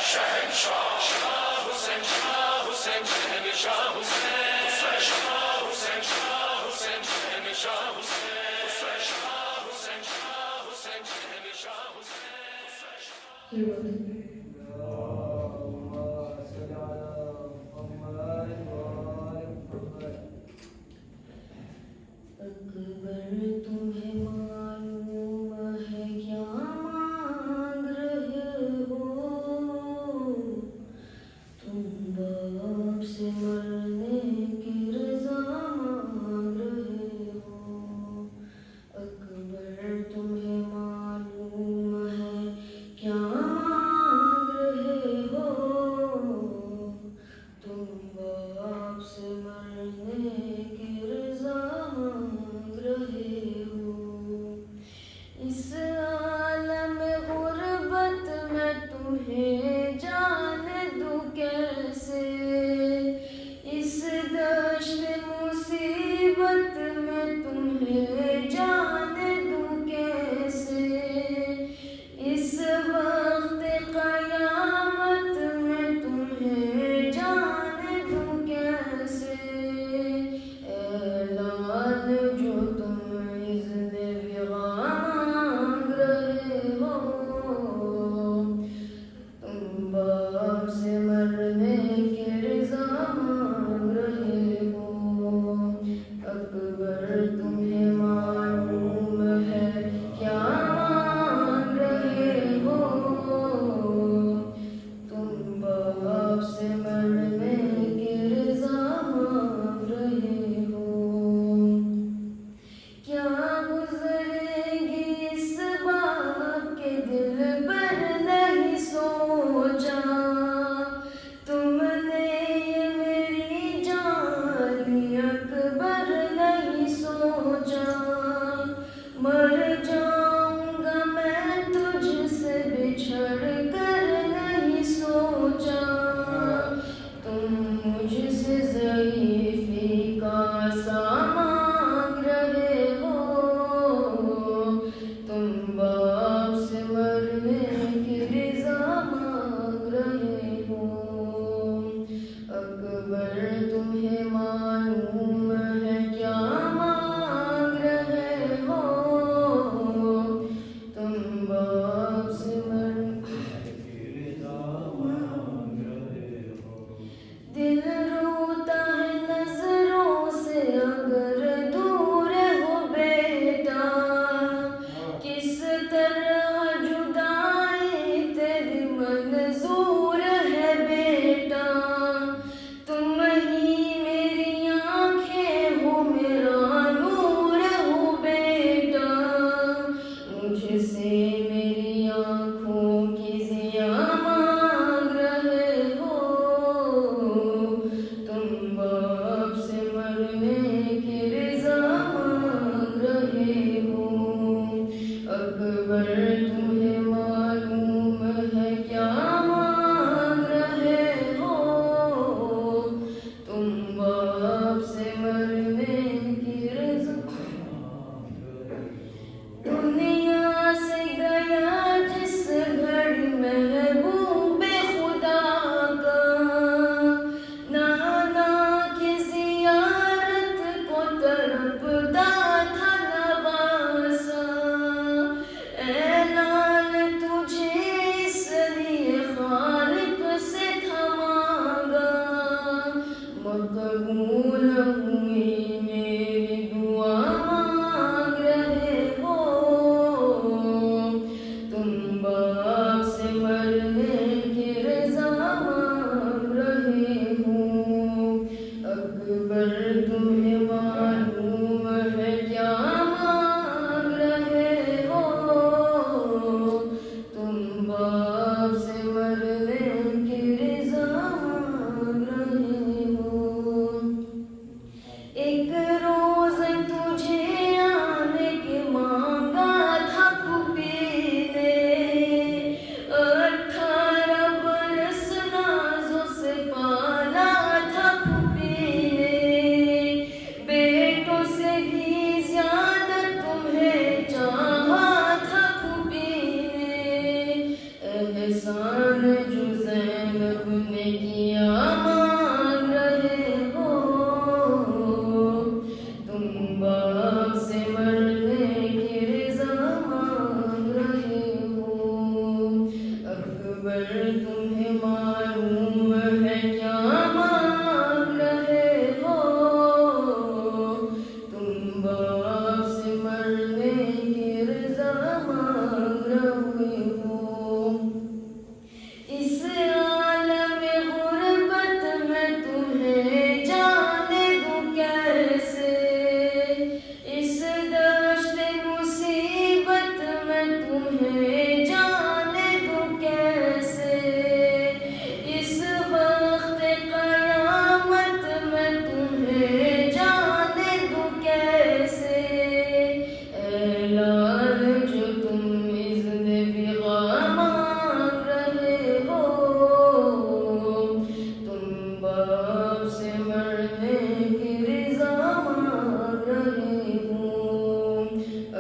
شہنشاہ شاہ حسین شہنشاہ حسین شاہ حسین شاہ حسین شہنشاہ حسین شاہ حسین شاہ حسین شہنشاہ حسین. احسان جو کیا مانگ رہے ہو، تم باپ سے مرنے کی رضا مانگ رہے ہو، اکبر تمہیں معلوم ہے کیا مانگ رہے ہو، تم باپ سے مرنے کی رضا مانگ رہے ہو، اس عالم غربت میں تمہیں جانے دوں کیسے، اس دشت مصیبت میں تمہیں جانے دوں کیسے، اس وقت قیامت میں تمہیں جانے دوں کیسے، اے لال جو تم اذن بغا مانگ رہے ہو، تم باپ سے مرنے کی رضا مانگ رہے ہو،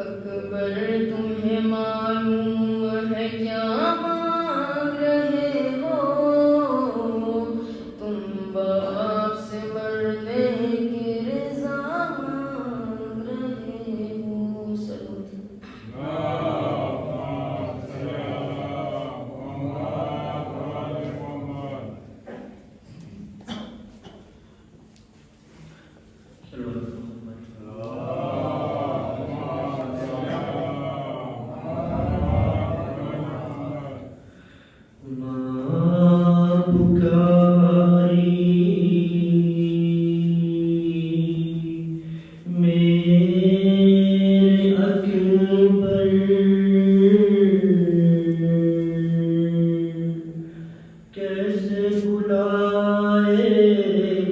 اکبر تمہیں معلوم ہے کیا مانگ رہے ہو، تم باپ سے مرنے کی رضا مانگ رہے ہو۔ سلوت کیسے بلائے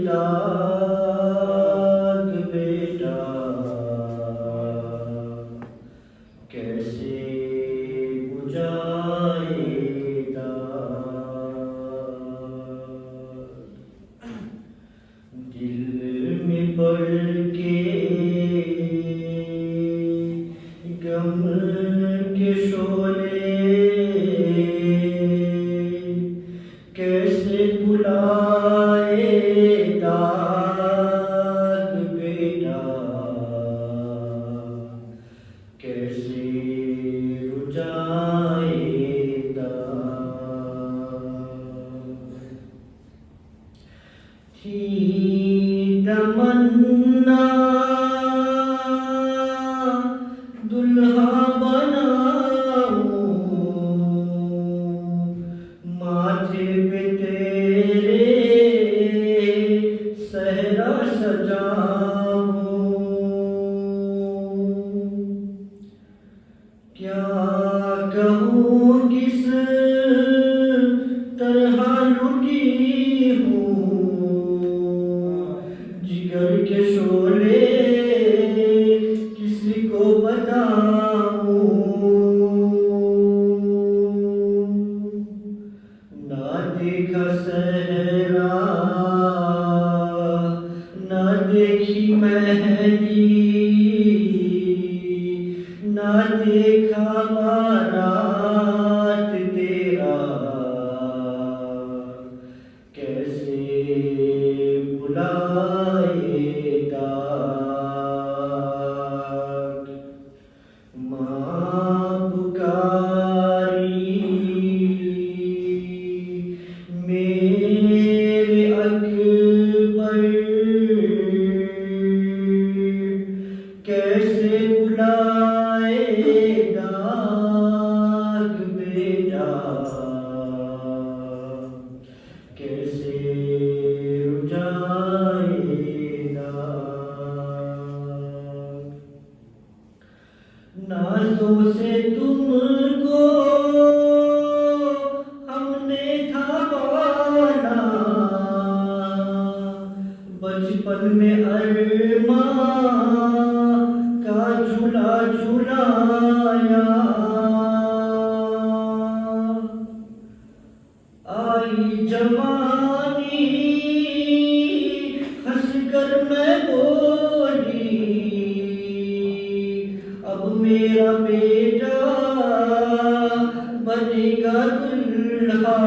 داغ بیٹا، کیسے بجھائے داغ، دل میں بڑھ کے غم کے شعلے، کیسے بلائے داغ بیٹا، کیسے رجائے داغ، تھی تمنا دلہا بناؤں، ماتھے پہ تیرے صحرا سجاؤں، کیا کہوں کس طرح لٹی ہوں، جگر کے شعلے کسی کو بتاؤں، نہ دیکھا صحرا نہ دیکھی مہندی، نہ دیکھا بارات تیرا، کیسے بلائے داغ، ماں پکاری میرے اکبر، کیسے بلائے داغ بیٹا، کیسے رجائے داغ، نازوں سے تم کو ہم نے تھا پالا، بچپن میں ارماں کا جھولا جھولایا، آئی جوانی ہنس کر میں بولی، اب میرا بیٹا بنے گا دلہا،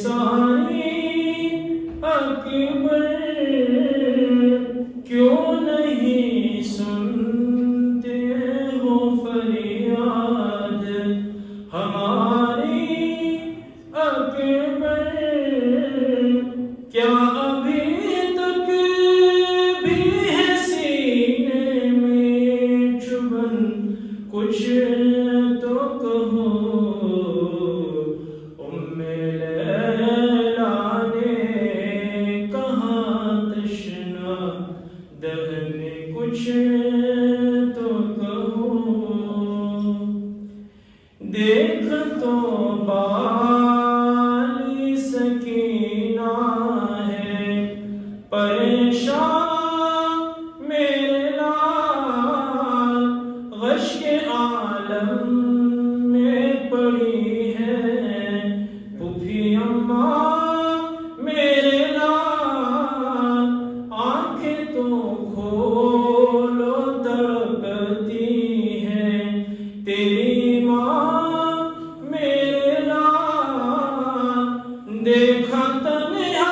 ساری اکبر کیوں نہیں سنتے ہو فریاد ہماری اکبر کیا ابھی تک بھی ہے سینے میں چبھن کچھ تو کہو ام لیلا نے کہا تشنا دہن کچھ تو کہو دیکھ تو بالی سکینہ ہے پریشان میرے لال غش کے عالم میں پڑی ہے پھوپھی اماں میرے لال آنکھیں تو کھولو تڑپتی ہیں تیری ماں میرے لال دیکھا تنہا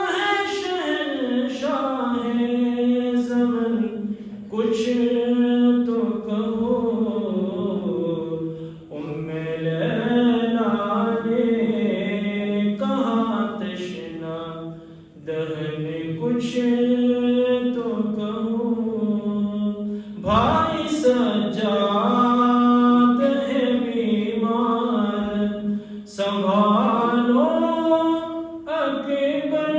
ہے شہنشاہ زمن کچھ تو کہو ام لیلا نے کہا تشنا دہن کچھ تو کہو بھائی سجاد ہے بیمار سنبھالو اکبر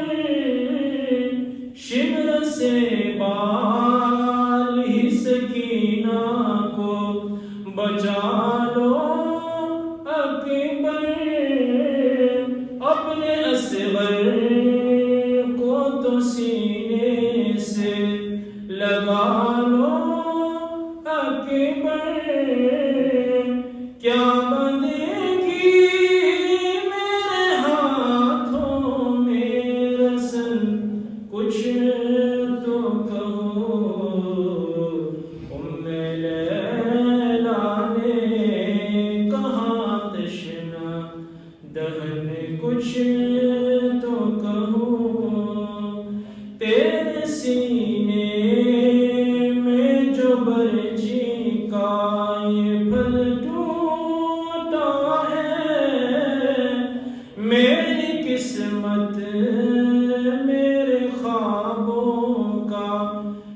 شمر سے بال ہی سکینہ کو بچا لو اکبر اپنے اصغر کو تو سینے سے لگا لو اکبر کیا بندگی میرے ہاتھوں میں رسن کچھ تو کہو ام لیلا نے کہا تشنا دہن کچھ تو کہو تیرے سینے میں جو برچی کا یہ پھل ٹوٹا ہے میری قسمت میرے خوابوں کا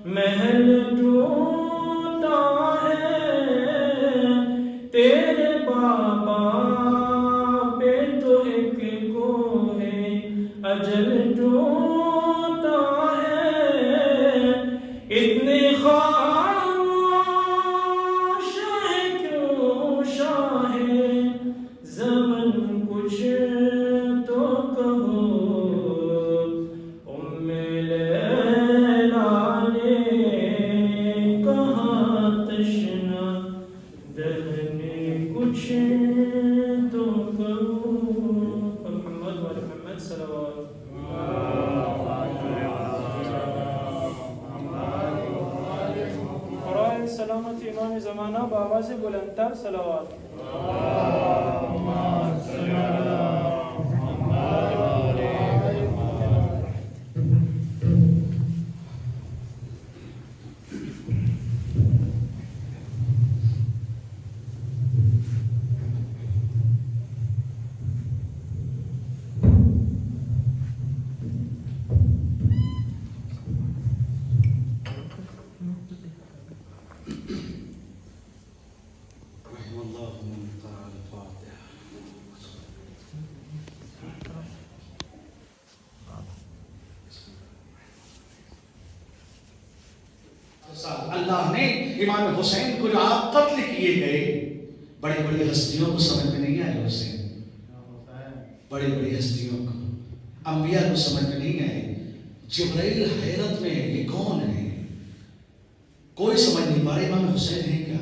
محل ٹوٹا ہے تیرے بابا پہ تو ایک کو ہے اجل ٹوٹا ہے اتنے خاموش ہے کیوں شاہ زمن کچھ تو کہو ام لیلا نے کہا تشنا دہن کچھ تو کہو محمد و محمد صلوات برائے سلامت امام زمانہ بآواز بلندتر صلوات اللہ نے امام حسین کو جو آپ قتل کیے گئے بڑی بڑی ہستیوں کو سمجھ میں نہیں آئے حسین بڑی بڑی ہستیوں کو انبیاء کو سمجھ میں نہیں آئے جبرائیل حیرت میں یہ کون ہے کوئی سمجھ نہیں پا رہا امام حسین ہے کیا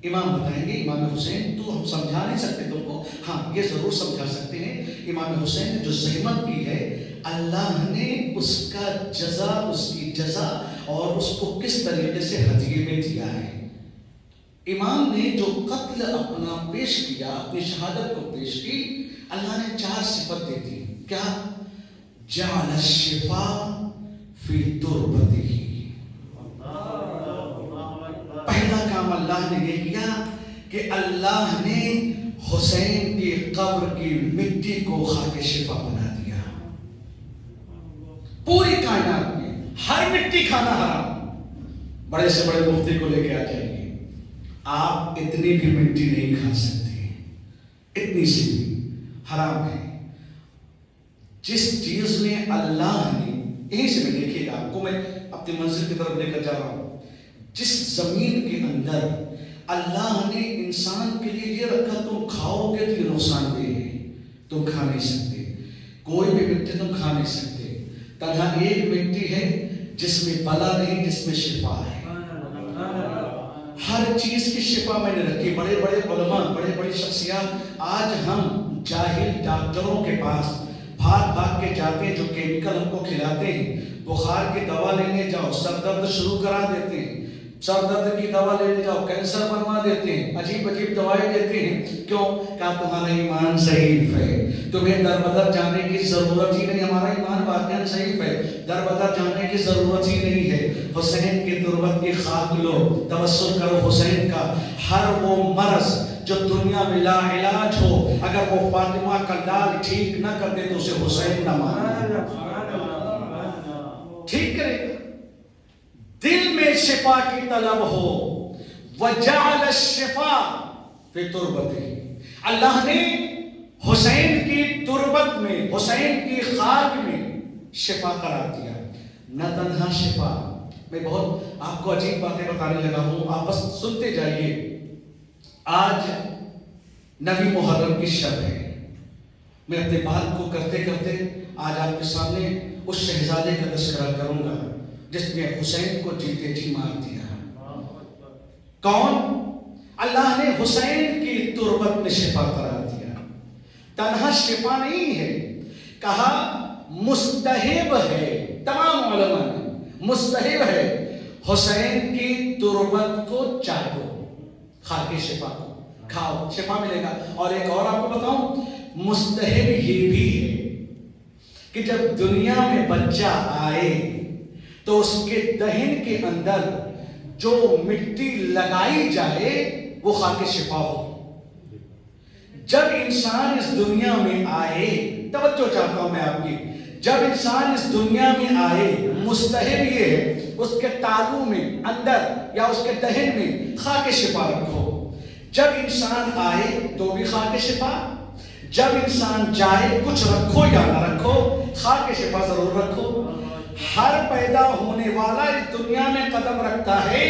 امام بتائیں گے امام حسین تو ہم سمجھا نہیں سکتے تم کو ہاں یہ ضرور سمجھا سکتے ہیں امام حسین نے جو زحمت کی ہے اللہ نے اس کا جزا اس کی جزا اور اس کو کس طریقے سے ہدیے میں دیا ہے امام نے جو قتل اپنا پیش کیا اپنی شہادت کو پیش کی اللہ نے 4 خاص صفت دیتی ہے. کیا؟ جعل الشفاء فی تربتہ. پہلا کام اللہ نے یہ کیا کہ اللہ نے حسین کی قبر کی مٹی کو خاک شفا بنا دیا. پوری کائنات میں ہر مٹی کھانا حرام. بڑے سے بڑے مفتی کو لے کے آ جائیے، آپ اتنی بھی مٹی نہیں کھا سکتے، اتنی سی بھی حرام ہے. جس چیز میں اللہ نے، یہیں سے میں دیکھیے گا، آپ کو میں اپنی منزل کی طرف لے کر جا رہا ہوں. جس زمین کے اندر اللہ نے انسان کے لیے یہ رکھا تم کھاؤ گے تو یہ نقصان دہ ہے، تم کھا نہیں سکتے. کوئی بھی مٹی تم کھا نہیں سکتے. تنہا ایک مٹی ہے جس میں بلا نہیں، جس میں شفا ہے. ہر چیز کی شفا میں نے رکھی. بڑے بڑے علماء، بڑے بڑی شخصیات، آج ہم جاہل ڈاکٹروں کے پاس بھاگ بھاگ کے جاتے ہیں جو کیمیکل ہم کو کھلاتے ہیں. بخار کی دوا لینے جاؤ، سر درد شروع کرا دیتے ہیں. سر درد کی دوا لینے جاؤ، کینسر بنوا دیتے ہیں، عجیب عجیب دوائیں دیتے ہیں. کیوں؟ کہ تمہارا ایمان ضعیف ہے، تمہیں در بدر جانے کی ضرورت ہی نہیں. ہمارا ایمان واقعاً ضعیف ہے، در بدر جانے کی ضرورت ہی نہیں ہے. حسین کی تربت کی خاک لو، توسل کرو حسین کا. ہر وہ مرض جو دنیا میں لا علاج ہو، اگر وہ فاطمہ کا لال ٹھیک نہ کر دے تو اسے حسین نہ مانا، ٹھیک کرے گا. دل میں شفا کی طلب ہو. وجعل الشفاء فی تربتہ. اللہ نے حسین کی تربت میں، حسین کی خاک میں شفا قرار دیا. نہ تنہا شفا، میں بہت آپ کو عجیب باتیں بتانے لگا ہوں، آپ بس سنتے جائیے. آج نویں محرم کی شب ہے. میں اپنے بات کو کرتے کرتے آج آپ کے سامنے اس شہزادے کا تذکرہ کروں گا جس نے حسین کو جیتے جی مار دیا. کون؟ اللہ نے حسین کی تربت میں شفا قرار دیا. تنہا شفا نہیں ہے، کہا مستحب ہے. تمام علماء نے مستحب ہے حسین کی تربت کو چاٹو، خاک شفا کو کھاؤ، شفا ملے گا. اور ایک اور آپ کو بتاؤں، مستحب یہ بھی ہے کہ جب دنیا میں بچہ آئے تو اس کے دہن کے اندر جو مٹی لگائی جائے وہ خاک شفا ہو. جب انسان اس دنیا میں آئے، توجہ چاہتا ہوں میں آپ کی، جب انسان اس دنیا میں آئے مستحب یہ ہے اس کے تالو میں اندر یا اس کے دہن میں خاک شفا رکھو. جب انسان آئے تو بھی خاک شفا، جب انسان جائے کچھ رکھو یا نہ رکھو خاک شفا ضرور رکھو. ہر پیدا ہونے والا اس دنیا میں قدم رکھتا ہے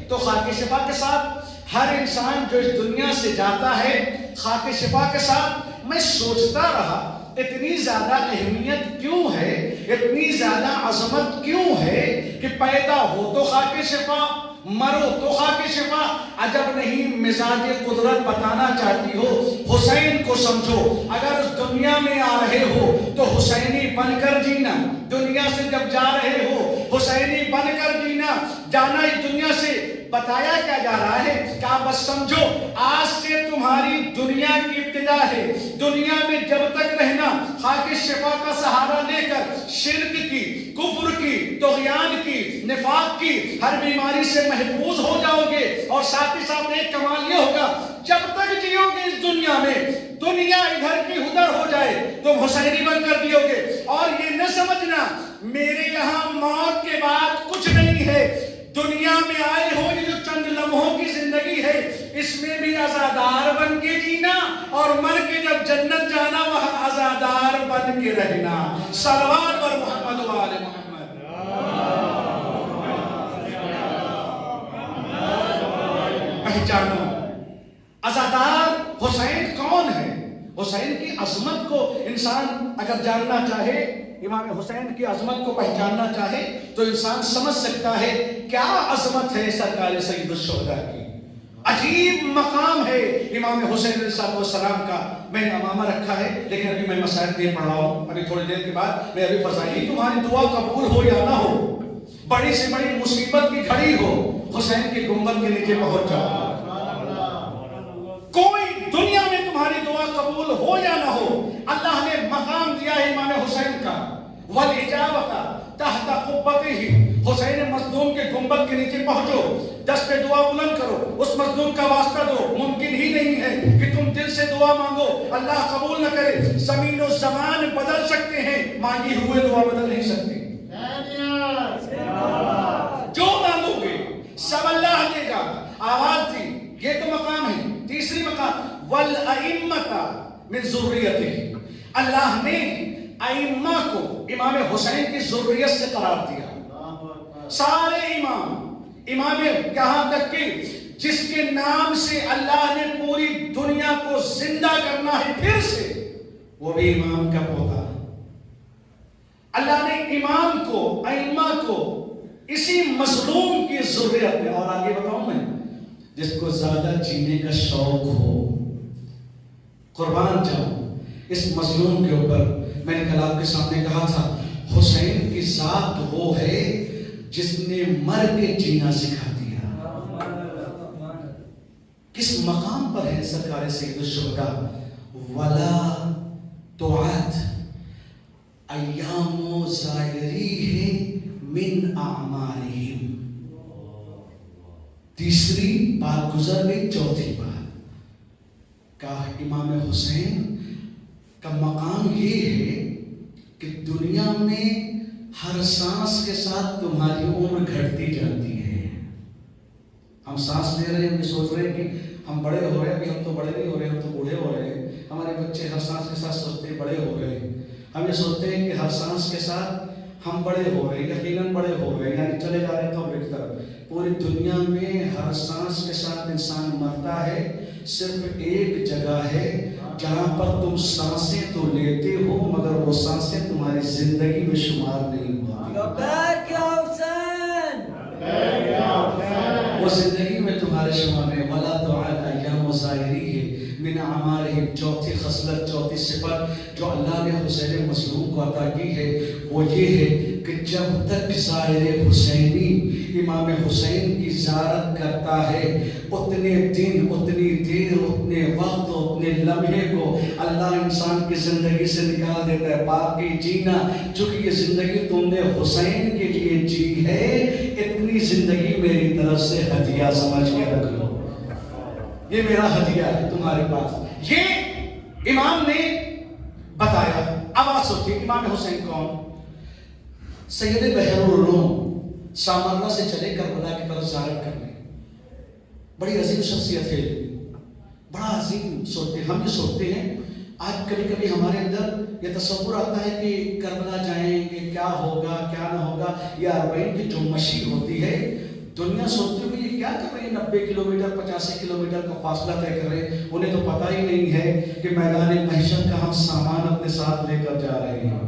تو خاک شفا کے ساتھ. ہر انسان جو اس دنیا سے جاتا ہے خاک شفا کے ساتھ. میں سوچتا رہا اتنی زیادہ اہمیت کیوں ہے، اتنی زیادہ عظمت کیوں ہے کہ پیدا ہو تو خاک شفا، مرو تو خاک شفا. عجب نہیں مزاج قدرت بتانا چاہتی ہو. حسین کو سمجھو، اگر اس دنیا میں آ رہے ہو تو حسینی بن کر جینا. دنیا سے جب جا رہے ہو حسینی بن کر جینا. جانا اس دنیا سے بتایا کیا جا رہا ہے کہ آپ بس سمجھو آج سے تمہاری دنیا کی ابتدا ہے. دنیا میں جب تک رہنا خاک شفا کا سہارا لے کر شرک کی، کفر کی، طغیان کی، نفاق کی ہر بیماری سے محفوظ ہو جاؤ گے. اور ساتھ ہی ساتھ ایک کمال یہ ہوگا، جب تک جیو گے اس دنیا میں دنیا ادھر کی ادھر ہو جائے تم حسینی بن کر دیو گے. اور یہ نہ سمجھنا میرے یہاں موت کے بعد کچھ نہیں ہے. دنیا میں آئے ہو یہ جو چند لمحوں کی زندگی ہے اس میں بھی عزادار بن کے جینا اور مر کے جب جنت جانا وہاں عزادار بن کے رہنا. صلوات پر محمد و آل محمد. پہچانو عزادار حسین کون ہے. حسین کی عظمت کو انسان اگر جاننا چاہے، امام حسین کی عظمت کو پہچاننا چاہے تو انسان سمجھ سکتا ہے کیا عظمت ہے سرکار سید الشہداء کی. عجیب مقام ہے امام حسین علیہ السلام کا. میں نے امامہ رکھا ہے لیکن ابھی میں مسائل نہیں پڑھ رہا ہوں. ابھی تھوڑی دیر کے بعد میں ابھی فضائل، تمہاری دعا قبول ہو یا نہ ہو، بڑی سے بڑی مصیبت کی گھڑی ہو، حسین کے گنبد کے نیچے پہنچ جاؤ. کوئی دنیا میں تمہاری دعا قبول ہو یا نہ ہو، اللہ نے والاجابۃ تحت قبتہ، حسین مظلوم کے گنبد کے نیچے پہنچو، دست دعا بلند کرو، اس مظلوم کا واسطہ دو۔ ممکن ہی نہیں ہے کہ تم دل سے دعا مانگو اللہ قبول نہ کرے۔ زمین و زمان بدل سکتے ہیں، مانگی ہوئے دعا بدل نہیں سکتے۔ جو مانگو گے سب اللہ دے گا۔ آواز دی، یہ تو مقام ہے۔ تیسری مقام والائمۃ من ذریتہ، اللہ نے ائمہ کو امام حسین کی ذریت سے قرار دیا۔ سارے امام یہاں تک کہ جس کے نام سے اللہ نے پوری دنیا کو زندہ کرنا ہے پھر سے، وہ بھی امام کا پوتا۔ اللہ نے امام کو، ائمہ کو اسی مظلوم کی ذریت میں، اور آگے بتاؤں میں، جس کو زیادہ جینے کا شوق ہو، قربان جاؤں اس مظلوم کے اوپر۔ میں نے کل آپ کے سامنے کہا تھا حسین کی ذات وہ ہے جس نے مر کے جینا سکھا دیا۔ کس مقام پر ہے سرکار سید الشہداء؟ ولا تعد ایام زائریہ من اعمارہم۔ تیسری بات گزر گئی، چوتھی بات کہ امام حسین کا مقام یہ ہے کہ دنیا میں ہر سانس کے ساتھ تمہاری عمر گھٹتی جاتی ہے۔ ہم سانس لے رہے ہیں، ہم یہ سوچ رہے ہیں کہ ہم بڑے ہو رہے ہیں، ابھی ہم تو بڑے نہیں ہو رہے، ہم تو بوڑھے ہو رہے ہیں۔ ہمارے بچے ہر سانس کے ساتھ سوچتے ہیں بڑے ہو رہے ہیں۔ ہم یہ سوچتے ہیں کہ ہر سانس کے ساتھ ہم بڑے ہو رہے ہیں، یقیناً بڑے ہو رہے ہیں، یعنی چلے جا رہے ہیں قبر کی طرف۔ پوری دنیا میں ہر سانس کے ساتھ انسان مرتا ہے، صرف ایک جگہ ہے جہاں پر تم سانسیں تو لیتے ہو مگر وہ سانسیں تمہاری زندگی میں شمار نہیں ہوتی۔ وہ زندگی میں تمہارے شمار نہیں۔ ولا تعد ایام زائریہ من اعمارہم۔ چوتھی خصلت، چوتھی صفت جو اللہ نے حسین مظلوم کو عطا کی ہے وہ یہ ہے کہ جب تک زائر حسینی امام حسین کی زیارت کرتا ہے، اتنے دن، اتنی دیر، اتنے وقت، اتنے لمحے کو اللہ انسان کی زندگی سے نکال دیتا ہے۔ باقی جینا، چونکہ یہ زندگی تم نے حسین کے لیے جی ہے، اتنی زندگی میری طرف سے ہدیہ سمجھ کے رکھ لو۔ یہ میرا ہدیہ ہے تمہارے پاس۔ یہ امام نے بتایا۔ اب آپ سوچیے امام حسین کون؟ سید بحر العلوم سامرا سے چلے کربلا کی طرف زیارت کرنے، بڑی عظیم شخصیت ہے، بڑا عظیم سوچتے ہیں۔ ہم یہ سوچتے ہیں، آج کبھی کبھی ہمارے اندر یہ تصور آتا ہے کہ کربلا جائیں گے، کیا ہوگا کیا نہ ہوگا۔ یہ 40 کی جو مشی ہوتی ہے، دنیا سوچتی ہوئی یہ کیا کر رہے ہیں، 90 کلومیٹر 85 کلومیٹر کا فاصلہ طے کر رہے ہیں۔ انہیں تو پتہ ہی نہیں ہے کہ میدان محشر کا ہم سامان اپنے ساتھ لے کر جا رہے ہیں۔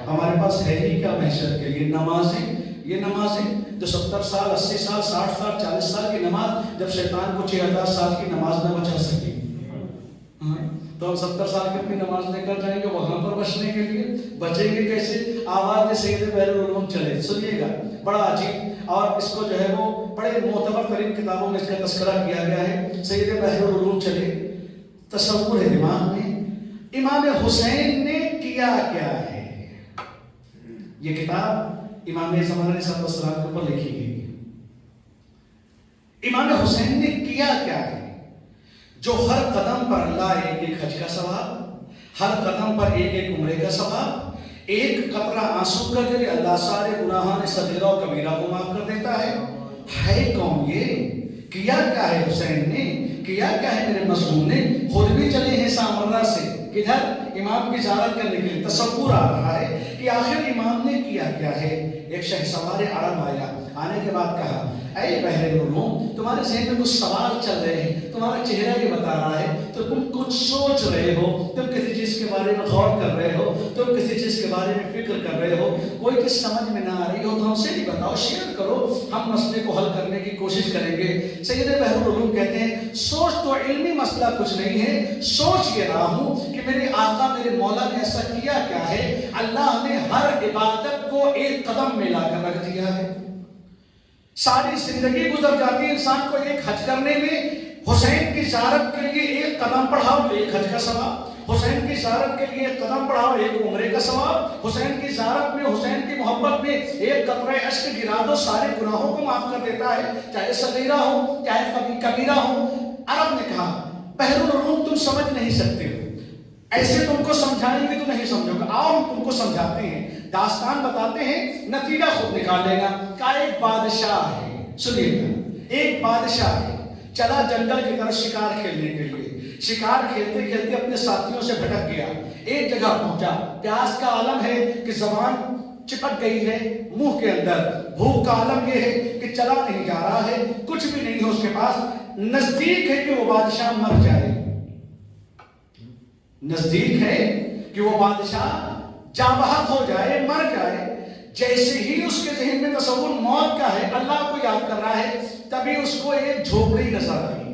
ہمارے پاس ہے ہی کیا محشر کے لیے؟ نمازیں۔ یہ نمازیں جو 70 سال 80 سال 60 سال 40 سال کی نماز، جب شیطان کو 6000 سال کی نماز نہ بچا سکی، تو ہم 70 سال کی اپنی نماز لے کر جائیں گے وہاں پر بچنے کے لیے؟ بچیں گے کیسے؟ آواز میں سید بحر العلوم چلے، سنیے گا، بڑا عجیب، اور اس کو جو ہے وہ بڑے معتبر ترین کتابوں میں اس کا تذکرہ کیا گیا ہے۔ سید بحر العلوم چلے، تصور ہے دماغ میں امام حسین نے کیا کیا ہے۔ یہ کتاب امام زمان علیہ السلام کے اوپر لکھی گئی۔ امام حسین نے کیا کیا ہے جو ہر قدم پر اللہ ایک ایک حج کا ثواب، ہر قدم پر ایک ایک عمرے کا ثواب، ایک قطرہ آنسو کا دے اللہ سارے گناہان صغیرہ و کبیرہ کو معاف کر دیتا ہے کون یہ؟ کیا کیا ہے حسین نے؟ کیا کیا ہے میرے مظلوم نے؟ خود بھی چلے ہیں سامرہ سے، کدھر؟ امام کی زیارت کرنے کے لیے۔ تصور آ رہا ہے کہ آخر امام نے کیا کیا ہے۔ ایک شہسوار عرب آیا، آنے کے بعد کہا، اے بحر العلوم، تمہارے ذہن میں کچھ سوال چل رہے ہیں، تمہارا چہرہ یہ بتا رہا ہے تو تم کچھ سوچ رہے ہو، تم کسی چیز کے بارے میں غور کر رہے ہو، تم کسی چیز کے بارے میں فکر کر رہے ہو، کوئی چیز سمجھ میں نہ آ رہی ہو تو ہم سے بھی بتاؤ، شیئر کرو، ہم مسئلے کو حل کرنے کی کوشش کریں گے۔ سید بحر العلوم کہتے ہیں، سوچ تو علمی مسئلہ کچھ نہیں ہے، سوچ یہ رہا ہوں کہ میرے آقا میرے مولا نے ایسا کیا کیا ہے، اللہ نے ہر عبادت کو ایک قدم میں لا کر رکھ دیا ہے۔ ساری زندگی گزر جاتی ہے انسان کو ایک حج کرنے میں، حسین کی زیارت کے لیے ایک قدم بڑھاؤ ایک حج کا ثواب، حسین کی زیارت کے لیے ایک قدم بڑھاؤ ایک عمرے کا ثواب، حسین کی زیارت میں، حسین کی محبت میں ایک قطرہ اشک گرا دو، سارے گناہوں کو معاف کر دیتا ہے، چاہے صغیرہ ہو چاہے کبیرہ ہو۔ عرب نے کہا بحر العلوم تم سمجھ نہیں سکتے ہو، ایسے تم کو سمجھائیں گے تو نہیں سمجھو گے، آؤ ہم تم کو سمجھاتے ہیں، داستان بتاتے ہیں، نتیجہ خود نکال لے گا۔ کہا ایک بادشاہ ہے، سنیے گا، ایک بادشاہ ہے، چلا جنگل کی طرف شکار کھیلنے کے لیے، شکار کھیلتے کھیلتے اپنے ساتھیوں سے بھٹک گیا، ایک جگہ پہنچا، پیاس کا عالم ہے کہ زبان چپک گئی ہے منہ کے اندر، بھوک کا عالم یہ ہے کہ چلا نہیں جا رہا ہے، کچھ بھی نہیں ہے اس کے پاس، نزدیک ہے کہ وہ بادشاہ مر جائے، نزدیک ہے کہ وہ بادشاہ جاں بحق ہو جائے، مر جائے۔ جیسے ہی اس کے ذہن میں تصور موت کا ہے، اللہ کو یاد کر رہا ہے، تبھی اس کو ایک جھوپڑی نظر آئی۔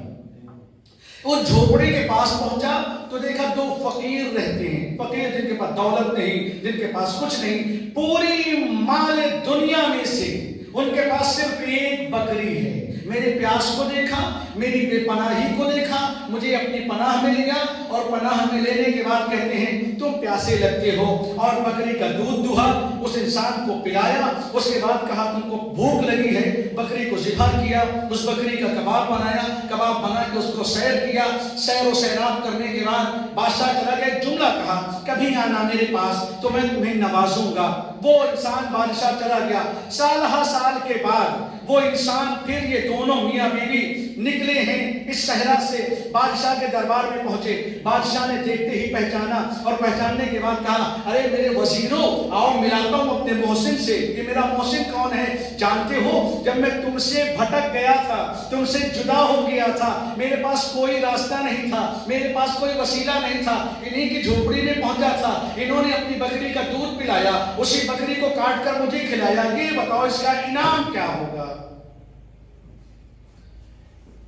وہ جھوپڑی کے پاس پہنچا تو دیکھا دو فقیر رہتے ہیں، فقیر جن کے پاس دولت نہیں، جن کے پاس کچھ نہیں، پوری مال دنیا میں سے ان کے پاس صرف ایک بکری ہے۔ میرے پیاس کو دیکھا، میری بے پناہی کو دیکھا، مجھے اپنی پناہ میں لیا، اور پناہ میں لینے کے بعد کہتے ہیں تم پیاسے لگتے ہو، اور بکری کا دودھ دہا، اس انسان کو پلایا، اس کے بعد کہا تم کو بھوک لگی ہے، بکری کو ذبح کیا، اس بکری کا کباب بنایا، کباب بنا کے اس کو سیر کیا، سیر و سیراب کرنے کے بعد بادشاہ چلا گیا، ایک جملہ کہا کبھی آنا میرے پاس تو میں تمہیں نوازوں گا۔ وہ انسان بادشاہ چلا گیا، سالہ سال کے بعد وہ انسان پھر یہ دونوں میاں بیوی نکلے ہیں اس صحرا سے، بادشاہ کے دربار میں پہنچے، بادشاہ نے دیکھتے ہی پہچانا، اور پہچاننے کے بعد کہا ارے میرے وزیروں آؤ ملاتا ہوں اپنے محسن سے، یہ میرا محسن کون ہے؟ جانتے ہو جب میں تم سے بھٹک گیا تھا، تم سے جدا ہو گیا تھا، میرے پاس کوئی راستہ نہیں تھا، میرے پاس کوئی وسیلہ نہیں تھا، انہی کی جھوپڑی میں پہنچا تھا، انہوں نے اپنی بکری کا دودھ پلایا، اسی بکری کو کاٹ کر مجھے کھلایا، یہ بتاؤ اس کا انعام کیا ہوگا؟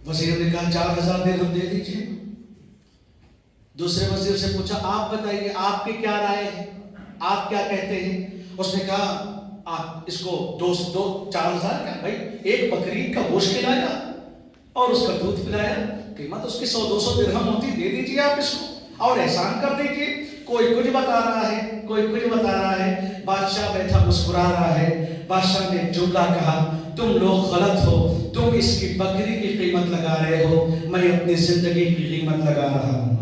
وزیر نے کہا 4000 درہم دے دیجئے۔ دوسرے وزیر سے پوچھا آپ بتائیے آپ کی کیا رائے ہے، آپ کیا کہتے ہیں؟ اس نے کہا آپ اس کو 4000 کا، بھائی ایک بکری کا گوشت کھلایا اور اس کا دودھ پلایا، قیمت اس کی 100-200 درہم ہوتی، دے دیجئے آپ اس کو اور احسان کر دیجئے۔ کوئی کچھ بتا رہا ہے، کوئی کچھ بتا رہا ہے، بادشاہ بیٹھا مسکرا رہا ہے۔ بادشاہ نے جملہ کہا تم لوگ غلط ہو، تم اس کی بکری کی قیمت لگا رہے ہو، میں اپنی زندگی کی قیمت لگا رہا ہوں۔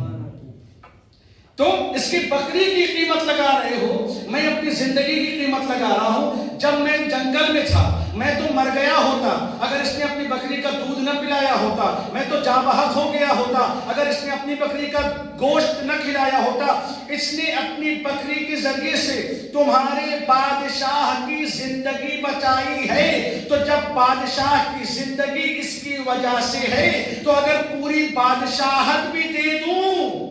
تم اس کی بکری کی قیمت لگا رہے ہو، میں اپنی زندگی کی قیمت لگا رہا ہوں۔ جب میں جنگل میں تھا میں تو مر گیا ہوتا اگر اس نے اپنی بکری کا دودھ نہ پلایا ہوتا، میں تو جاں بحق ہو گیا ہوتا اگر اس نے اپنی بکری کا گوشت نہ کھلایا ہوتا۔ اس نے اپنی بکری کے ذریعے سے تمہارے بادشاہ کی زندگی بچائی ہے، تو جب بادشاہ کی زندگی اس کی وجہ سے ہے تو اگر پوری بادشاہت بھی دے دوں،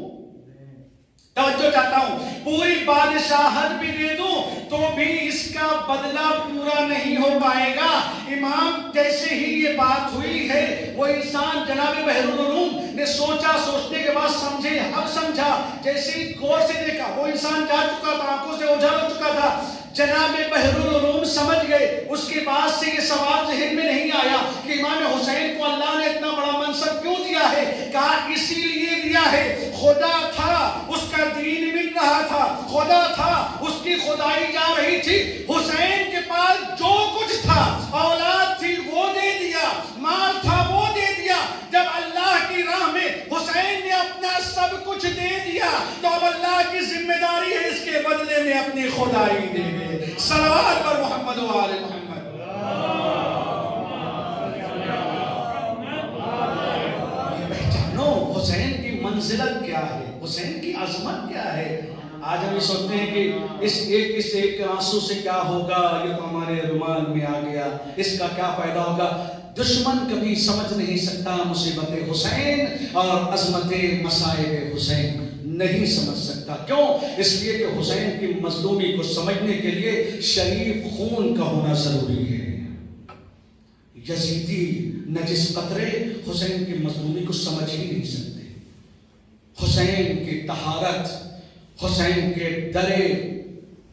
توجہ چاہتا ہوں، پوری بادشاہت بھی دے دوں تو بھی اس کا بدلہ پورا نہیں ہو پائے گا۔ امام جیسے ہی یہ بات ہوئی ہے، وہ انسان جناب بحر العلوم نے سوچا، سوچنے کے بعد سمجھے، اب سمجھا، جیسے ہی غور سے دیکھا، وہ انسان جا چکا تھا، آنکھوں سے اوجھل ہو چکا تھا، جناب بحر العلوم سمجھ گئے۔ اس کے بعد سے یہ سوال ذہن میں نہیں آیا کہ امام حسین کو اللہ نے اتنا بڑا منصب کیوں دیا ہے؟ کہا اسی لیے دیا ہے، خدا تھا، اس کا دین مل رہا تھا، خدا تھا، اس کی خدائی جا رہی تھی۔ حسین کے پاس جو کچھ تھا، اولاد تھی وہ دے دیا، مال تھا وہ دے دیا۔ جب اللہ کی راہ میں حسین نے اپنا سب کچھ دے دیا تو اب اللہ کی ذمہ داری ہے اس کے بدلے میں اپنی خدائی دے دے۔ صلوات پر محمد و آل محمد۔ پہچانو حسین کی منزلت کیا ہے، حسین کی عظمت کیا ہے۔ آج ہم یہ سوچتے ہیں کہ اس ایک آنسو سے کیا ہوگا، یہ تو ہمارے رومال میں آ گیا، اس کا کیا فائدہ ہوگا۔ دشمن کبھی سمجھ نہیں سکتا مصیبت حسین اور عظمت مصائب حسین، نہیں سمجھ سکتا۔ کیوں؟ اس لیے کہ حسین کی مظلومی کو سمجھنے کے لیے شریف خون کا ہونا ضروری ہے۔ یزیدی نجس قطرے حسین کی مظلومی کو سمجھ ہی نہیں سکتے۔ حسین کی طہارت، حسین کے درے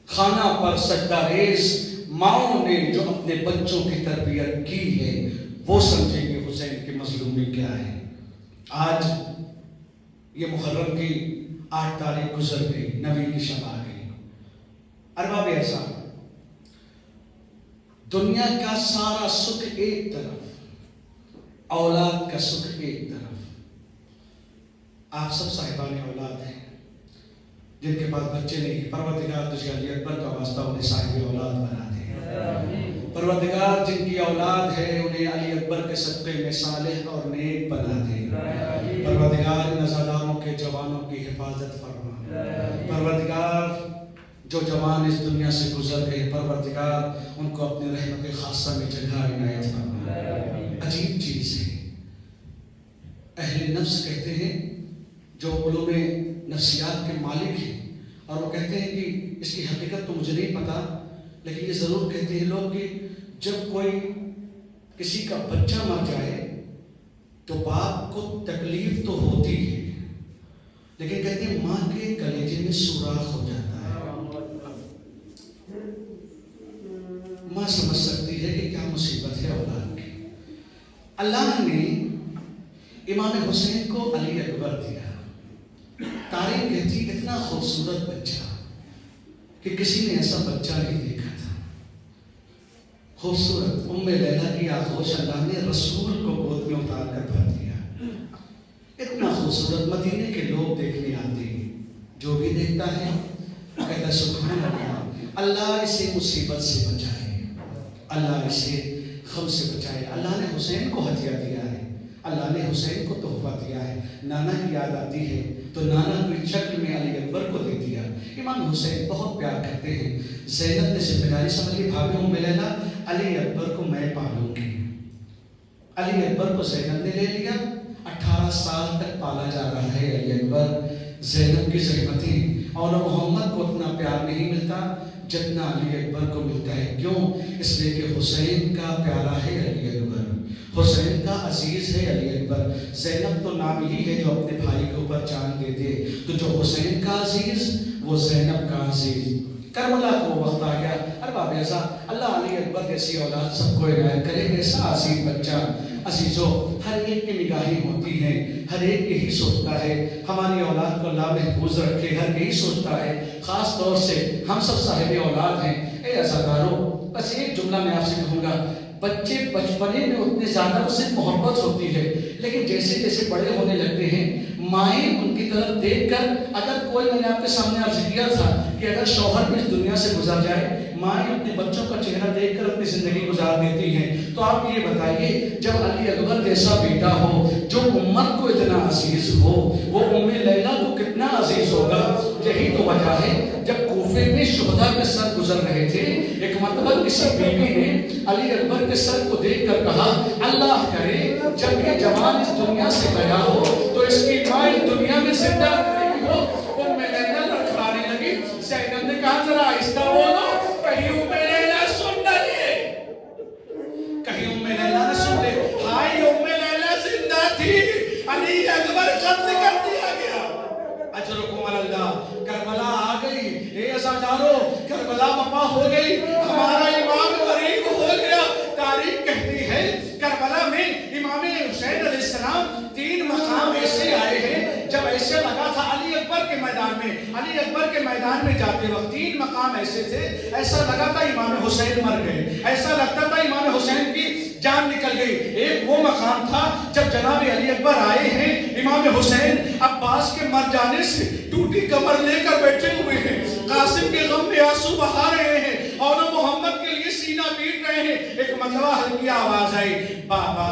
خانہ پر سجدہ ریز ماؤں نے جو اپنے بچوں کی تربیت کی ہے وہ سمجھیں کہ حسین کی مظلومی کیا ہے۔ آج یہ محرم کی 8 تاریخ گزر گئی، نبی کی شب آ گئی۔ ارباب ایسا دنیا کا سارا سکھ ایک طرف، اولاد کا سکھ ایک طرف. آپ سب صاحبان اولاد ہیں، جن کے پاس بچے نہیں، پروردگار تجھے علی اکبر کا واسطہ انہیں صاحب اولاد بنا دے. پروردگار جن کی اولاد ہے انہیں علی اکبر کے صدقے میں صالح اور نیک بنا دے. پروردگار ان عزاداروں کے جوانوں کی حفاظت فرما. پروردگار جو جوان اس دنیا سے گزر گئے، پروردگار ان کو اپنے رحمت خاصہ میں جگہ عنایت فرما. عجیب چیز ہے، اہل نفس کہتے ہیں جو علوم نفسیات کے مالک ہیں، اور وہ کہتے ہیں کہ اس کی حقیقت تو مجھے نہیں پتا، لیکن یہ ضرور کہتے ہیں لوگ کہ جب کوئی کسی کا بچہ مر جائے تو باپ کو تکلیف تو ہوتی ہے، لیکن کہتے ہیں ماں کے کلیجے میں سوراخ ہو جاتا ہے. ماں سمجھ سکتی ہے کہ کیا مصیبت ہے اولاد کی. اللہ نے امام حسین کو علی اکبر دیا. تاریخ کہتی اتنا خوبصورت بچہ کہ کسی نے ایسا بچہ نہیں دیکھا تھا. خوبصورت ام لیلا کی آغوش اللہ نے رسول کو گود میں اتار کر بھر دیا. اتنا خوبصورت مدینے کے لوگ دیکھنے آتے ہیں، جو بھی دیکھتا ہے کہتا سبحان اللہ، اللہ اسے مصیبت سے بچائے، اللہ اسے غم سے بچائے. اللہ نے حسین کو ہدیہ دیا ہے، اللہ نے حسین کو تحفہ دیا ہے. نانا کی یاد آتی ہے تو نانا کو شکل میں علی اکبر کو دے دیا. امام حسین بہت پیار کرتے ہیں. زینب نے ذمہ داری سمجھ لی، بھابھی ام لیلا علی اکبر کو میں پالوں گی. علی اکبر کو زینب نے لے لیا. 18 سال تک پالا جا رہا ہے علی اکبر. زینب کی زحمتیں اور محمد کو اتنا پیار نہیں ملتا جتنا علی اکبر کو ملتا ہے. کیوں؟ اس لیے کہ حسین کا پیارا ہے علی اکبر، حسین کا عزیز ہے علی اکبر. زینب تو نام ہی ہے جو اپنے بھائی کے اوپر جان دے دے، تو جو حسین کا عزیز وہ زینب کا عزیز. کربلا کو وقت آ گیا. ارباب ایسا اللہ علی اکبر جیسی اولاد سب کو عنایت کرے. ایسا عظیم بچہ. عزیزو، ہر ایک کی نگاہیں ہوتی ہیں، ہر ایک یہی سوچتا ہے ہماری اولاد کو اللہ محفوظ رکھے. ہر یہی سوچتا ہے، خاص طور سے ہم سب صاحب اولاد ہیں. اے عزادارو، بس ایک جملہ میں آپ سے کہوں گا، بچے بچپنے میں اتنے زیادہ اس سے محبت ہوتی ہے، لیکن جیسے جیسے بڑے ہونے لگتے ہیں مائیں ان کی طرف دیکھ کر، اگر کوئی، میں نے آپ کے سامنے عرض کیا تھا کہ اگر شوہر بھی اس دنیا سے گزر جائے، مائیں اپنے بچوں کا چہرہ دیکھ کر اپنی زندگی گزار دیتی ہیں. تو آپ یہ بتائیے، جب علی اکبر جیسا بیٹا ہو جو امت کو اتنا عزیز ہو، وہ ام لیلا کو کتنا عزیز ہوگا. یہی تو وجہ ہے جب کوفے میں شہداء کے سر گزر رہے تھے، ایک مرتبہ کسی بیوی نے علی اکبر کے سر کو دیکھ کر کہا، اللہ کرے جب یہ جوان اس دنیا سے گیا ہو تو اس کی ماں اس دنیا میں زندہ رہی ہو. ام لیلا لڑکھڑانے لگی. زینب نے کہا ذرا آہستہ بولو، کہیں ام لیلا سن نہ لے، کہیں ام لیلا نہ سن لے. ہائے ام لیلا زندہ تھی، علی اکبر قتل کر دیا گیا. اجرکم اللہ. کربلا آ گئی. اے عزادارو، کربلا وفا ہو گئی، ہمارا امام غریب ہو گیا. تاریخ کہتی ہے کربلا میں امام حسین علیہ السلام 3 مقام ایسے آئے ہیں جب ایسے لگا تھا علی اکبر کے میدان میں، علی اکبر کے میدان میں جاتے وقت 3 مقام ایسے تھے، ایسا لگا تھا امام حسین مر گئے، ایسا لگتا تھا امام حسین کی جان نکل گئی. ایک وہ مقام تھا جب جناب علی اکبر آئے ہیں، امام حسین عباس کے مر جانے سے ٹوٹی کمر لے کر بیٹھے ہوئے ہیں، قاسم کے غم میں آنسو بہا رہے ہیں اور محمد کے لیے سینہ پیٹ رہے ہیں. ایک مرتبہ ہلکی آواز آئی، بابا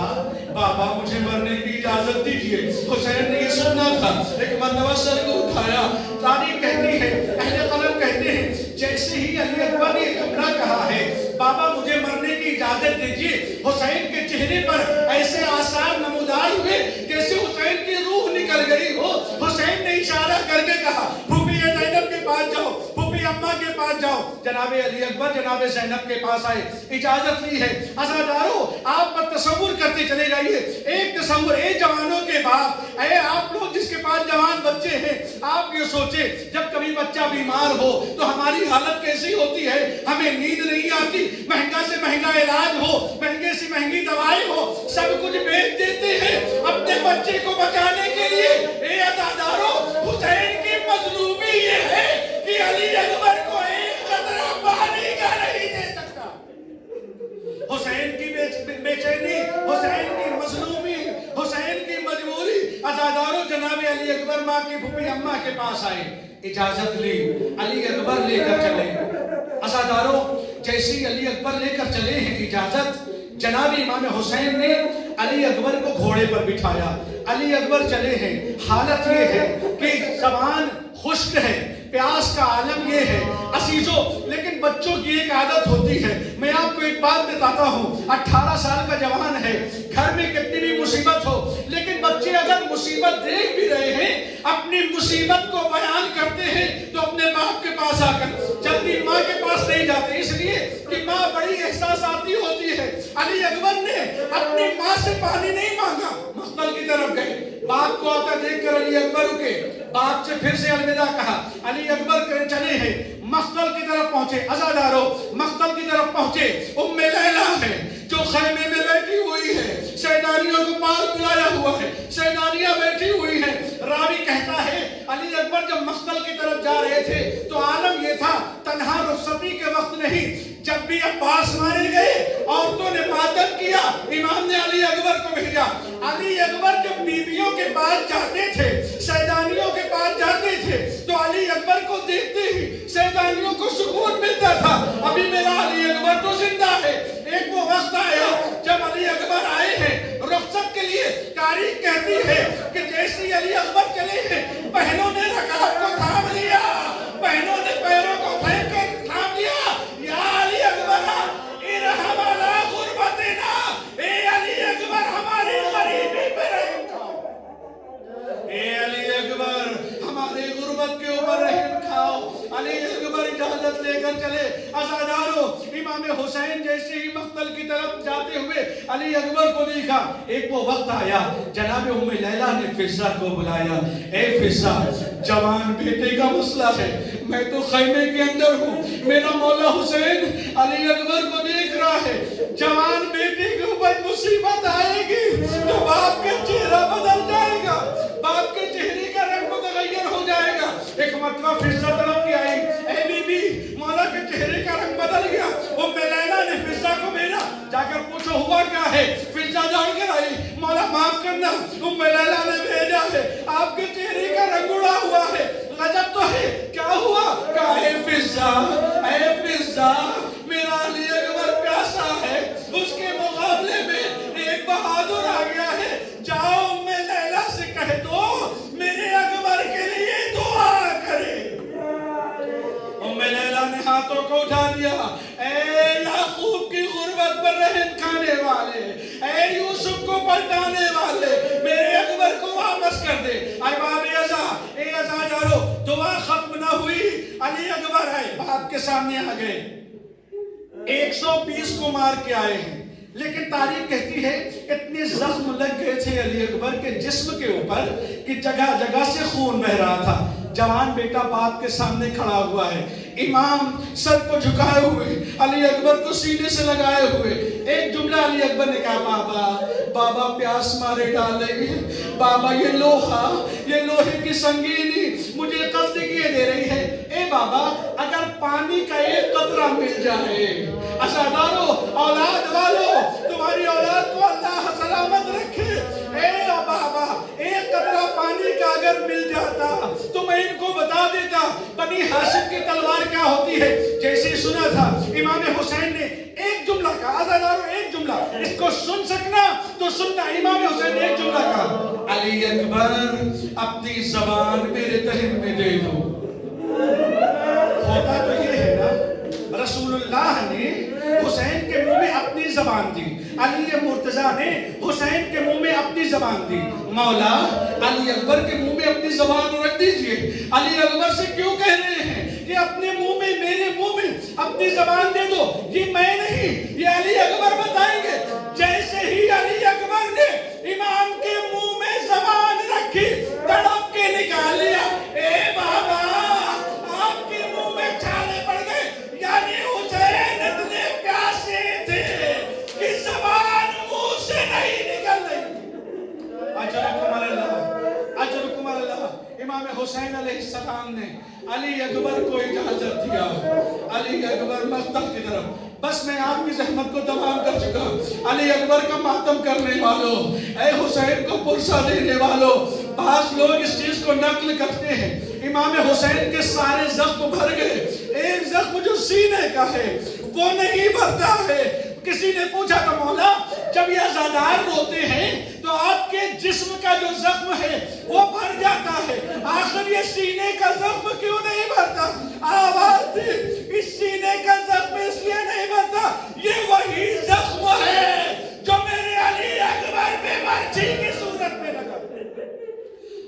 بابا مجھے مرنے کی اجازت دیجیے. حسین نے یہ سننا تھا. ایک مرتبہ سر کو اٹھایا. تاریخ کہتی ہے، اہل قلم کہتے ہیں، جیسے ہی علی اکبر نے یہ جملہ کہا ہے، بابا مجھے مرنے کی اجازت دیجیے، حسین کے چہرے پر ایسے آثار نمودار ہوئے جیسے حسین کی روح نکل گئی ہو. حسین نے اشارہ کر کے کہا، پھوپھی زینب کے پاس جاؤ، پھوپھی اماں کے پاس جاؤ. جناب علی اکبر جناب زینب کے پاس آئے، اجازت لی ہے. عزادارو، آپ پر تصور کرتے چلے جائیے. ایک تصور، اے جوانوں کے باپ، اے آپ لوگ جس کے پاس جوان بچے ہیں، آپ یہ سوچے جب کبھی بچہ بیمار ہو تو ہماری حالت کیسی ہوتی ہے. ہمیں نیند نہیں آتی، مہنگا سے مہنگا علاج ہو، مہنگے سے مہنگی دوائی ہو، سب کچھ بیچ دیتے ہیں اپنے بچے کو بچانے کے لیے. اے عزادارو، حسین کی مظلومی یہ ہے کہ علی اکبر کو ایک قطرہ کے علی اکبر ماں کی پھوپھی اماں کے پاس آئے، اجازت لی، علی اکبر لے کر چلے۔ عزاداروں، جیسی علی اکبر لے کر چلے ہیں اجازت، جناب امام حسین نے علی اکبر کو گھوڑے پر بٹھایا، علی اکبر چلے ہیں۔ حالت یہ ہے کہ زبان خشک ہے، پیاس کا عالم یہ ہے عزیزوں، لیکن بچوں کی ایک عادت ہوتی ہے۔ میں آپ کو ایک بات بتاتا ہوں، 18 سال کا جوان ہے، گھر میں کتنی بھی مصیبت ہو، لیکن بچے اگر مصیبت دیکھ بھی رہے ہیں، اپنی مصیبت کو بیان کرتے ہیں تو اپنے باپ کے پاس آ کر، جلدی ماں کے پاس نہیں جاتے، اس لیے کہ ماں بڑی احساساتی ہوتی ہے۔ علی اکبر نے اپنی ماں سے پانی نہیں مانگا، مقتل کی طرف گئے، باپ کو آتا دیکھ کر علی اکبر رکے، باپ سے پھر سے الوداع کہا، علی اکبر چلے ہیں، مقتل کی طرف پہنچے۔ عزاداروں، مقتل کی طرف پہنچے، ام لیلہ ہے جو خیمے میں بیٹھی ہوئی ہے، سیدانیوں کو پاس بلایا ہوا ہے، سیدانیاں بیٹھی ہوئی ہیں۔ راوی کہتا ہے علی اکبر جب مقتل کی طرف جا رہے تھے تو عالم یہ تھا، تنہا رخصتی کے وقت نہیں، جب بھی عباس مارے گئے عورتوں نے ماتم کیا، امام نے علی اکبر کو بھیجا۔ علی اکبر جب بیویوں کے پاس جاتے تھے، سیدانیوں کے پاس جاتے تھے تو علی اکبر کو دیکھتے ہی سیدانیوں کو سکون ملتا تھا، ابھی میرا علی اکبر تو زندہ ہے۔ ایک وہ وقت آیا جب علی اکبر آئے ہیں رخصت کے لیے، تاریخ کہتی ہے کہ جیسی علی اکبر چلے ہیں، بہنوں نے رکعت کو تھام لیا، بہنوں نے پیروں کو پھینک کر تھام لیا، یا علی اکبر ارحم علی غربتنا، اے علی اکبر ہماری غریبی پہ رحم کھاؤ، اے علی اکبر ہماری غربت کے اوپر رحم کھاؤ۔ علی اکبر اجازت لے کر چلے۔ عزاداروں، امام حسین جیسے ہی مقتل کی طرف جاتے ہوئے علی اکبر کو دیکھا، ایک وہ وقت آیا جناب ام لیلہ نے فضہ کو بلایا، اے فضہ جوان بیٹے کا مسئلہ ہے، میں تو خیمے کے اندر ہوں، میرا مولا حسین علی اکبر کو دیکھ رہا ہے، جوان بیٹے کے اوپر مصیبت آئے گی تو باپ کا چہرہ بدل جائے گا، باپ کے چہرے کا رنگ متغیر ہو جائے گا۔ ایک مرتبہ فضہ طرف کی آئی، اے بی بی مولا کے چہرے کا رنگ بدل گیا۔ ام لیلہ نے فضہ کو بھیجا، جا کر پوچھو ہوا کیا ہے۔ فضہ دوڑ کر آئی، مولا معاف کرنا، ام لیلہ نے بھیجا ہے، آپ کے چہرے کا رنگ اڑا ہوا ہے، غضب تو ہے، کیا ہوا؟ کہا اے فضہ میرا علی اکبر پیاسا ہے، اس کے مقابلے میں ایک بہادر آ گیا ہے، جاؤ ام لیلہ سے کہہ دو میرے اکبر کے لیے دعا کرے۔ ام لیلہ نے ہاتھوں کو اٹھا دیا، اے یعقوب کی غربت پر رحم کھانے والے، اے یوسف کو پلٹانے والے، میرے اکبر کو واپس کر دے۔ احباب ازا، اے عزادارو، دعا ختم نہ ہوئی، علی اکبر آئے، باپ کے سامنے آ گئے، 120 کو مار کے آئے ہیں، لیکن تاریخ کہتی ہے اتنے زخم لگ گئے تھے علی اکبر کے جسم کے اوپر کہ جگہ جگہ سے خون بہ رہا تھا۔ جوان بیٹا باپ کے سامنے کھڑا ہوا ہے، امام سر کو جھکائے ہوئے، علی اکبر کو سینے سے لگائے ہوئے۔ ایک جملہ علی اکبر نے کہا، بابا پیاس مارے ڈالے، بابا یہ لوہے کی سنگینی مجھے قصد کیے دے رہی ہے، اے بابا اگر پانی کا ایک قطرہ مل جائے، عزادارو اولاد والو تمہاری اولاد کو اللہ سلامت رکھے، اے بابا ایک قطرہ پانی کا اگر مل جاتا تو میں ان کو بتا دیتا بنی ہاشم کی تلوار کیا ہوتی ہے۔ جیسے سنا تھا امام حسین نے ایک جملہ کہا، عزادارو ایک جملہ، اس کو سن سکنا تو سننا، امام حسین نے ایک جملہ کہا، علی اکبر اپنی زبان میرے دہن میں دے دو۔ ہوتا تو یہ ہے نا، رسول اللہ نے حسین کے منہ میں اپنی زبان دی، علی مرتضیٰ نے حسین کے منہ میں اپنی زبان دی، مولا علی اکبر کے منہ میں اپنی زبان رکھ دیجئے۔ علی اکبر سے کیوں کہہ رہے ہیں کہ اپنے منہ میں، میرے منہ میں اپنی زبان دے دو؟ یہ میں نہیں، یہ علی اکبر بتائیں گے۔ جیسے ہی علی اکبر نے امام کے منہ میں زبان رکھی، تڑپ کے نکال لیا، اے بابا آپ کے منہ میں چھالے پڑ گئے، یعنی حسین اتنے پیاسے تھے کہ زبان منہ سے نہیں نکل رہی۔ اجرکم اللہ، امام حسین علیہ السلام نے علی اکبر کو اجازت دیا، علی اکبر مقتل کی طرف۔ بس میں آپ کی زحمت کو تمام کر چکا، علی اکبر کا ماتم کرنے والوں، اے حسین کو پرسہ دینے والوں، بعض لوگ اس چیز کو نقل کرتے ہیں امام حسین کے سارے زخم بھر گئے، ایک زخم جو سینے کا ہے وہ نہیں بھرتا ہے۔ کسی نے پوچھا کہ مولا جب یہ عزادار روتے ہیں تو آپ کے جسم کا جو زخم ہے وہ بھر جاتا ہے، آخر یہ سینے کا زخم کیوں نہیں بھرتا؟ آواز دی، اس سینے کا زخم اس لیے نہیں بھرتا، یہ وہی زخم ہے جو میرے علی اکبر پہ مرچی کی صورت میں لگا۔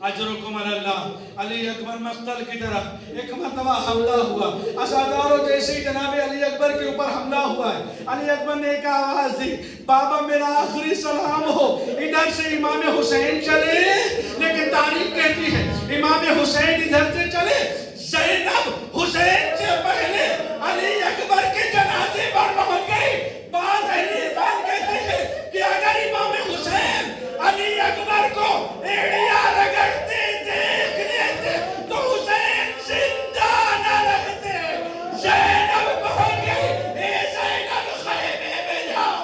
اجرکم علی اللہ۔ علی اکبر مقتل کی طرف ایک مرتبہ حملہ ہوا، عزاداروں جیسے ہی جناب علی اکبر کے اوپر حملہ ہوا ہے، علی اکبر نے ایک آواز دی، بابا میرا آخری سلام ہو۔ ادھر سے امام حسین چلے، لیکن تاریخ کہتی ہے امام حسین ادھر سے چلے، زینب حسین سے پہلے علی اکبر کے جنازے پر پہنچ گئی۔ بعض اہل ایمان کہتے ہیں کہ اگر امام حسین علی اکبر کو ایڑیاں رگڑتے دیکھ لیتے تو حسین زندہ نہ رہتے۔ زینب پہنچ گئی، اے زینب خیمے میں جاؤ،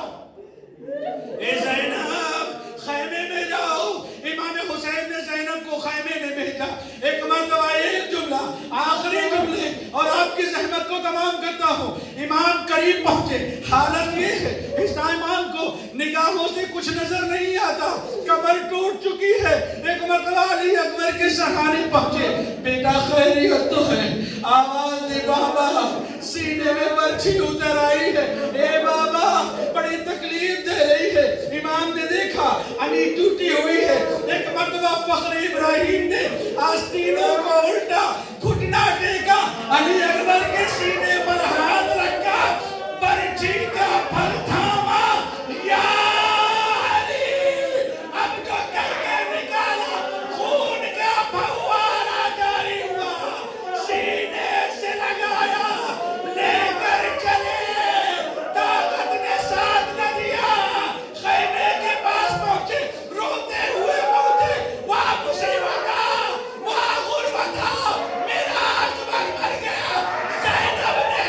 اے زینب خیمے میں جاؤ۔ امام حسین نے زینب کو خیمے میں بھیجا۔ ایک مرتبہ ایک جملہ، آخری جملے، اور آپ کی زحمت کو تمام کرتا ہوں۔ امام قریب پہنچے، حالت یہ ہے اس امام کو نگاہوں سے کچھ نظر نہیں آتا، کمر ٹوٹ چکی ہے۔ ایک مرتبہ علی اکبر کے سہانے پہنچے، بیٹا خیریت تو ہے؟ آواز دی بابا، سینے میں برچھی اتر آئی ہے، اے بابا بڑی تکلیف دے رہی ہے۔ امام نے دیکھا علی ٹوٹی ہوئی ہے۔ ایک مرتبہ فخر ابراہیم نے آستینوں کو الٹا، گھٹنا ٹیکا، علی اکبر کے سینے پر ہاتھ رکھا، برچھی کا پھل تھاما، یا علی، اب جو کہہ کے نکالا، خون کا پھوارا جاری ہوا، سینے سے لگایا، لے کر چلے، طاقت نے ساتھ نہ دیا، خیمے کے پاس پہنچے، روتے ہوئے پہنچے، وہاں مصیبت تھا، وہاں غربت تھا، میرا اکبر مر گیا۔ زینب نے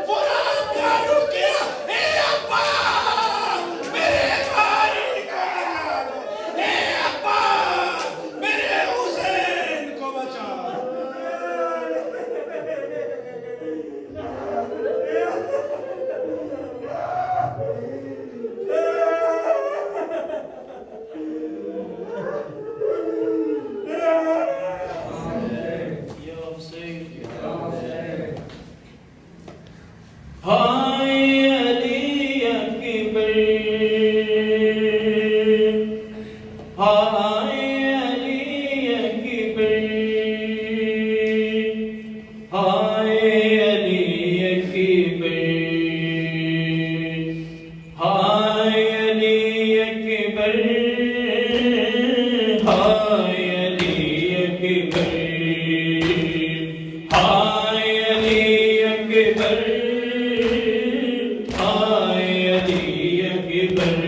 فرات کا رخ کیا، اے ابا میرے بھائی کو بچا دو، اے ابا میرے حسین کو بچا دو۔ ہائے علی اکبر، ہائے علی اکبر، ہائے علی اکبر، ہائے علی اکبر، ہائے علی اکبر، ہائے علی اکبر، ہائے علی اکبر، ہائے علی اکبر،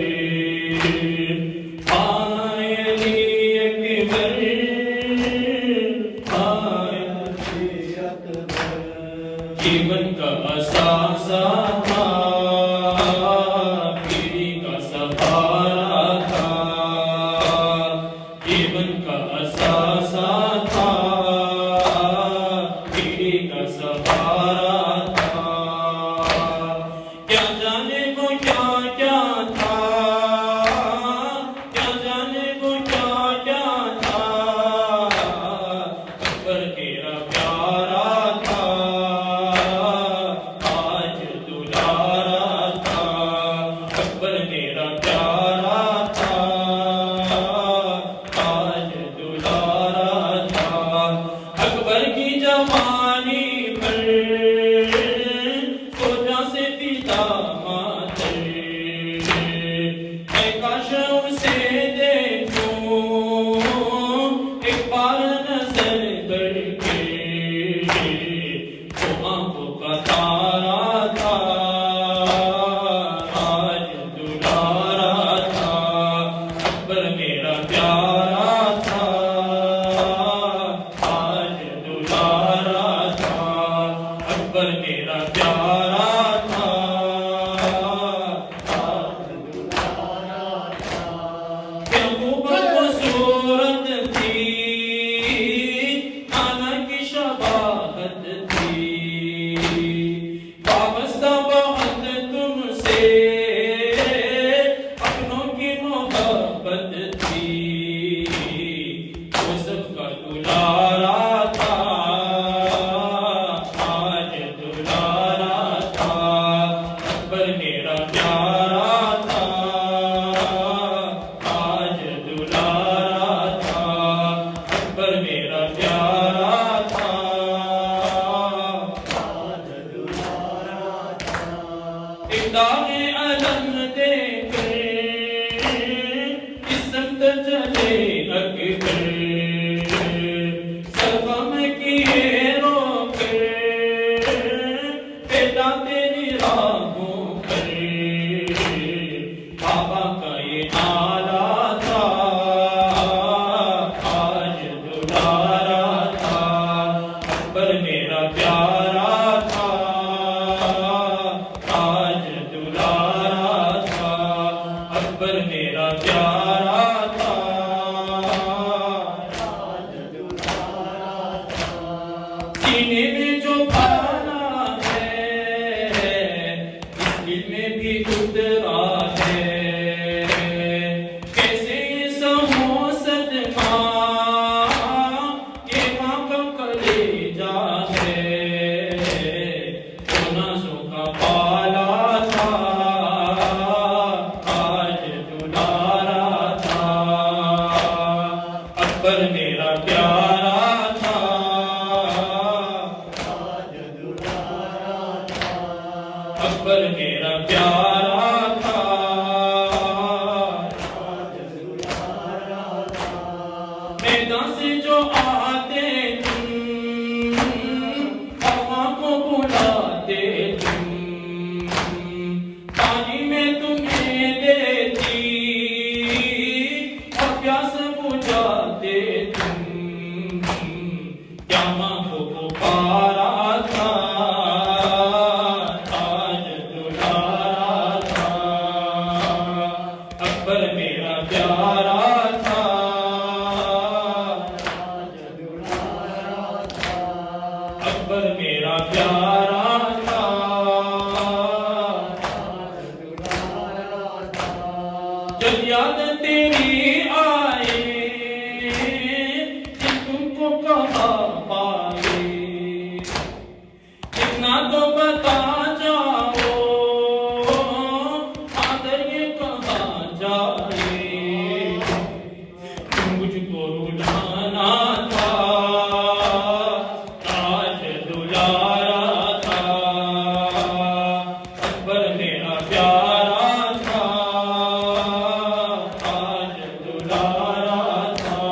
ہائے علی اکبر۔ جیون کا اثاثہ تھا، پیری کا سہارا تھا، جیون کا اثاثہ تھا، پیری کا سہارا تھا، کیا جانے وہ کیا کیا تھا، کیا جانے وہ کیا کیا تھا، پر تیرا پیارا تھا، آج دلارا تھا، پر تیرا پیارا تھا، آج دلارا تھا، اکبر کی جوانی پر سوچا سے پیتا ماتر، اے کاش اسے دیکھوں ایک بار نظر کر کے، وہ آنکھوں کا تارا تھا، آج دلارا تھا، اکبر میرا پیارا تھا، آج دلارا تھا، اکبر میرا پیارا تھا، آج دلارا تھا، کیا خوبصورت تھی داغ علم دے کر اس سمت چلے اکبر سلغم کیے رو کر پیدا تیری راہوں پر بابا کا یہ آلہ تھا آج دلارا تھا اکبر میرا پیارا تھا آج دلارا تھا اکبر میرا پیارا تھا آج دلارا تھا سینے میں جو پانا ہے اس دل میں بھی اترا ہے کیسے سہو صدقہ یہ ماں کا کلیجہ ہے وہ نازوں کا پالا تھا آج دلارا تھا اکبر میرا پیارا تھا آج دلارا تھا اکبر میرا پیارا تھا آج دلارا تھا میدان سے جو آتے تم ہوا کو بلاتے تم پانی میں تمہیں دیتی اور پیاس بجھاتے تم کیا ماں کو پکارا تھا آج دلارا تھا اکبر میرا پیارا تھا آج دلارا تھا اکبر میرا پیارا تھا آج دلارا تھا جب یاد تیری آئے کہ تم کو کہاں پائے اتنا تو بتا جاؤ آدر یہ کہاں جائے مجھ کو رلانا تھا آج دلارا تھا اکبر میرا پیارا تھا آج دلارا تھا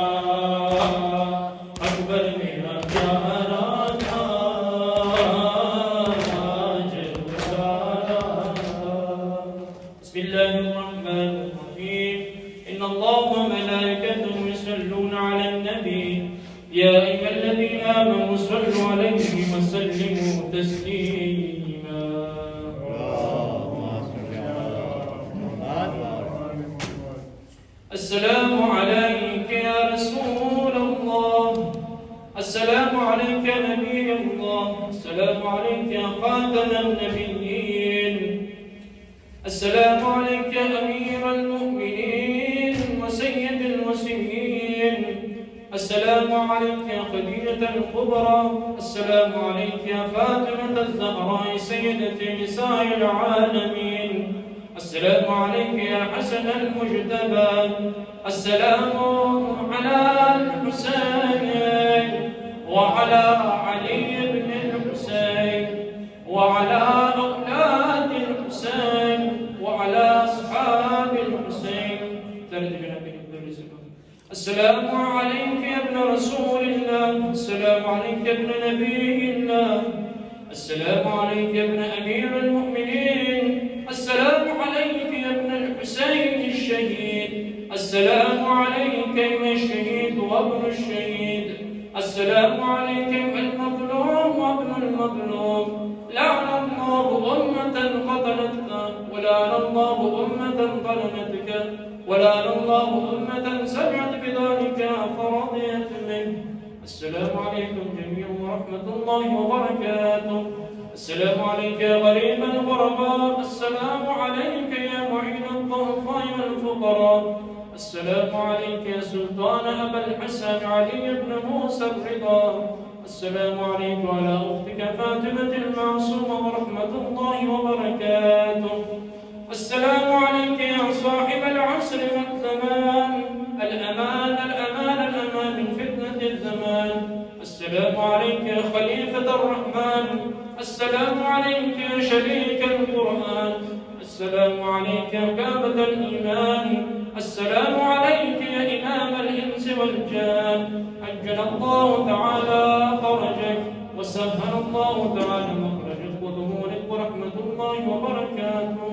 اکبر میرا پیارا تھا آج دلارا تھا بسم اللہ الرحمن الرحیم ان اللہ وملائکته يصلون على النبي يا أيها الذين آمنوا صلوا عليه وسلموا تسليما السلام عليك يا رسول الله السلام عليك يا نبي الله السلام عليك يا خاتم النبيين السلام عليك يا أمير المؤمنين وسيد المرسلين السلام عليك يا خديجة الكبرى السلام عليك يا فاطمة الزهراء سيدة نساء العالمين السلام عليك يا حسن المجتبى السلام على الحسين وعلى علي بن الحسين وعلى أولاد الحسين وعلى أصحاب الحسين السلام عليك يا ابن رسول الله السلام عليك يا ابن نبي الله السلام عليك يا ابن أمير المؤمنين السلام عليك يا ابن الحسين الشهيد السلام عليك يا الشهيد وابن الشهيد السلام عليك يا المظلوم وابن المظلوم لعن الله أمة قتلتك ولعن الله أمة ظلمتك ولعن الله أمة سمعت بذلك فرضيت منه السلام عليكم جميعا ورحمة الله وبركاته السلام عليك يا غريب الغرباء السلام عليك يا معين الضعفاء والفقراء السلام عليك يا سلطان أبا الحسن علي بن موسى الرضا السلام عليك وعلى أختك فاطمة المعصومة ورحمة الله وبركاته السلام عليك يا صاحب العصر والزمان الأمان الأمان الأمان من فتنة الزمان السلام عليك يا خليفة الرحمن السلام عليك يا شريك القرآن السلام عليك يا كامل الإيمان السلام عليك يا إمام الإنس والجان عجل الله تعالى فرجك وسهل الله تعالى مخرجك وظهورك ورحمة الله وبركاته